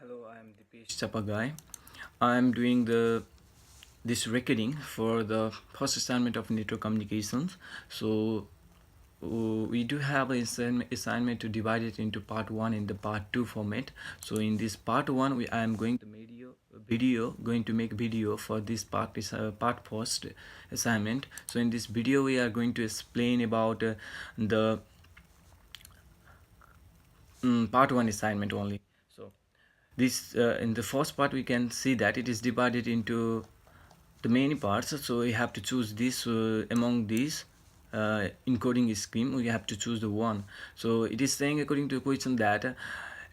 Hello, I am Dipesh Chapagai. I am doing this recording for the first assignment of network communications. So we do have an assignment to divide it into part 1 in the part 2 format. So in this part 1 I am going to make video for this part is part first assignment. So in this video we are going to explain about the part 1 assignment only. So this in the first part we can see that it is divided into the many parts, so we have to choose this among these encoding scheme we have to choose the one. So it is saying according to the question that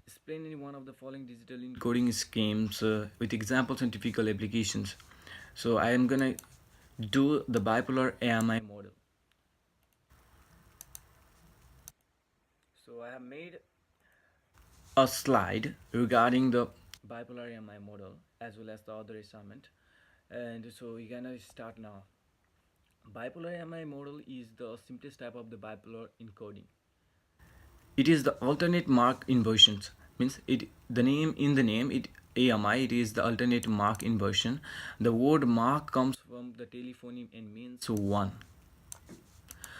explain any one of the following digital encoding schemes with examples and typical applications. So I am gonna do the bipolar AMI model. So I have made a slide regarding the bipolar AMI model as well as the other assignment, and so we're gonna start now. Bipolar AMI model is the simplest type of the bipolar encoding. It is the alternate mark inversions. Means it the name in the name it AMI, it is the alternate mark inversion. The word mark comes from the telephoneme and means one.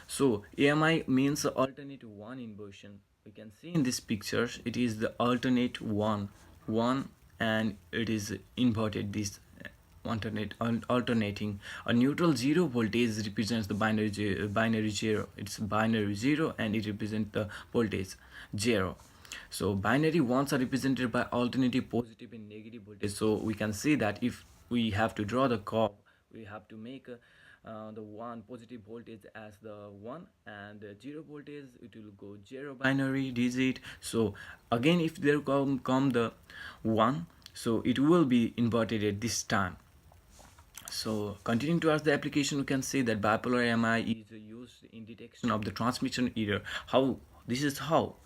So AMI means alternate one inversion. We can see in this picture it is the alternate one, and it is inverted this alternating. A neutral zero voltage represents the binary zero. It's binary zero and it represents the voltage zero. So binary ones are represented by alternative positive and negative voltage. So we can see that if we have to draw the curve, we have to make the one positive voltage as the one, and the zero voltage it will go zero binary digit. So again if there come the one, so it will be inverted at this time. So continuing towards the application, we can see that bipolar AMI is used in detection of the transmission error. How this is how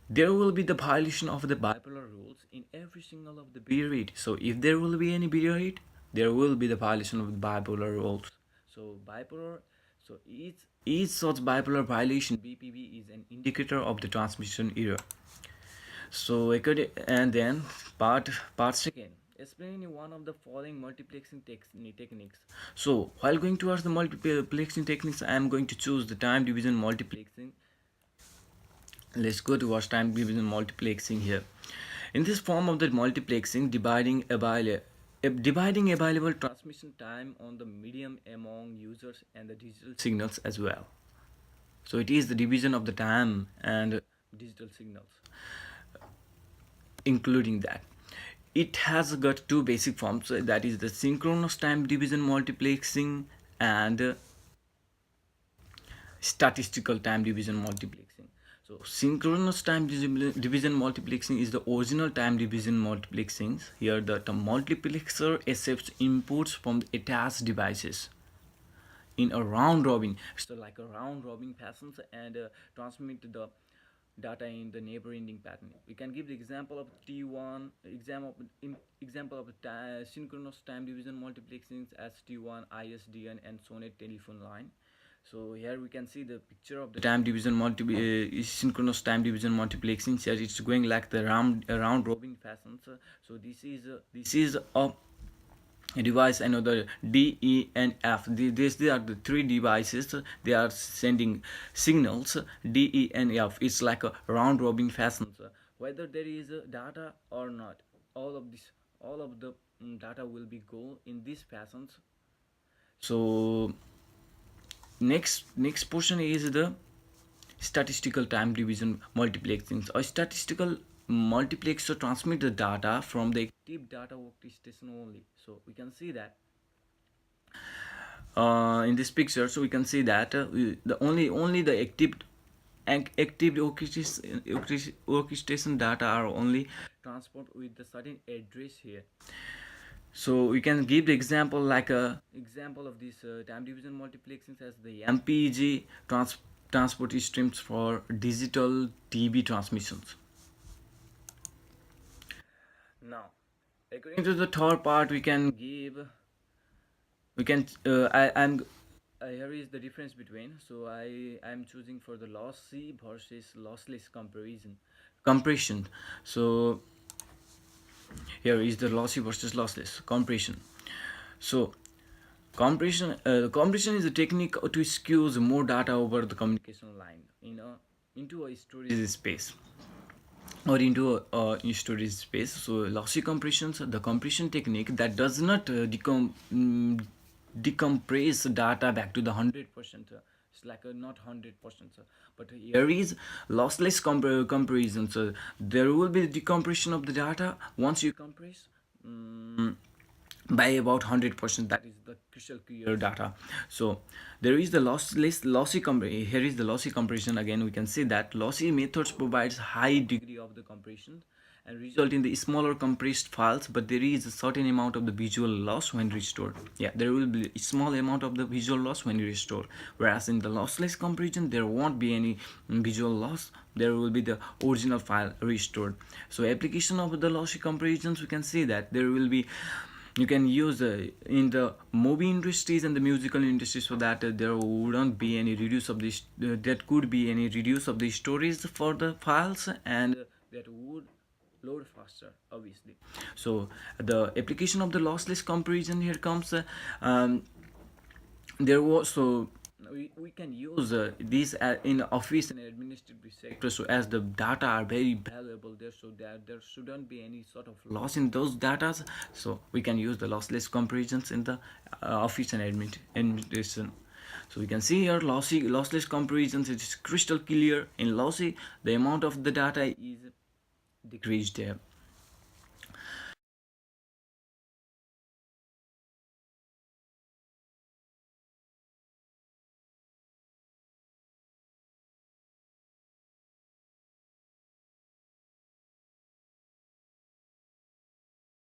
there will be the violation of the bipolar rules in every single of the bit rate. So if there will be any bit rate, there will be the violation of the bipolar rules. So bipolar, so each such bipolar violation BPV is an indicator of the transmission error. So and then part second, explain one of the following multiplexing techniques. So while going towards the multiplexing techniques, I am going to choose the time division multiplexing. Let's go towards time division multiplexing here. In this form of the multiplexing, dividing available transmission time on the medium among users and the digital signals as well. So it is the division of the time and digital signals, including that. It has got two basic forms, that is the synchronous time division multiplexing and statistical time division multiplexing. So synchronous time division multiplexing is the original time division multiplexing. Here the multiplexer accepts inputs from the attached devices in a round robin, so like a round robin fashion, and transmit the data in the never ending pattern. We can give the example of T1 example of synchronous time division multiplexing as T1 ISDN and SONET telephone line. So here we can see the picture of the time division synchronous time division multiplexing. Here it's going like the round robin fashion. So this is a device, another D, E and F. These are the three devices. They are sending signals D, E and F. It's like a round robin fashion, whether there is data or not. All of the data will be go in this fashion. So next portion is the statistical time division multiplexing. A statistical multiplexer transmit the data from the active data workstation only. So we can see that in this picture. So we can see that the only the active orchestration data are only transport with the certain address here. So we can give the example like a example of this time division multiplexing as the MPEG transport streams for digital TV transmissions. Now, according to the third part, we can I'm here is the difference between. So I am choosing for the lossy versus lossless compression. So Here is the lossy versus lossless compression. So compression is a technique to squeeze more data over the communication line into a storage space or into a storage space. So lossy compressions, the compression technique that does not decompress data back to the 100%. It's like not 100%. But here is lossless comparison. So there will be decompression of the data once you compress. By about 100%, that is the crystal clear data. So there is the here is the lossy compression. Again, we can see that lossy methods provides high degree of the compression and result in the smaller compressed files, but there is a certain amount of the visual loss when restored. Yeah, there will be a small amount of the visual loss when you restore, whereas in the lossless compression there won't be any visual loss. There will be the original file restored. So application of the lossy comparisons, we can see that there will be, you can use in the movie industries and the musical industries, so that there wouldn't be any reduce of this that could be any reduce of the storage for the files, and that would load faster, obviously. So the application of the lossless comparison here comes. There was so we can use these in office and administrative sector, so as the data are very valuable there, so that there shouldn't be any sort of loss in those data. So we can use the lossless comparisons in the office and administration. So we can see here lossless comparisons, it is crystal clear. In lossy, the amount of the data is decreased there.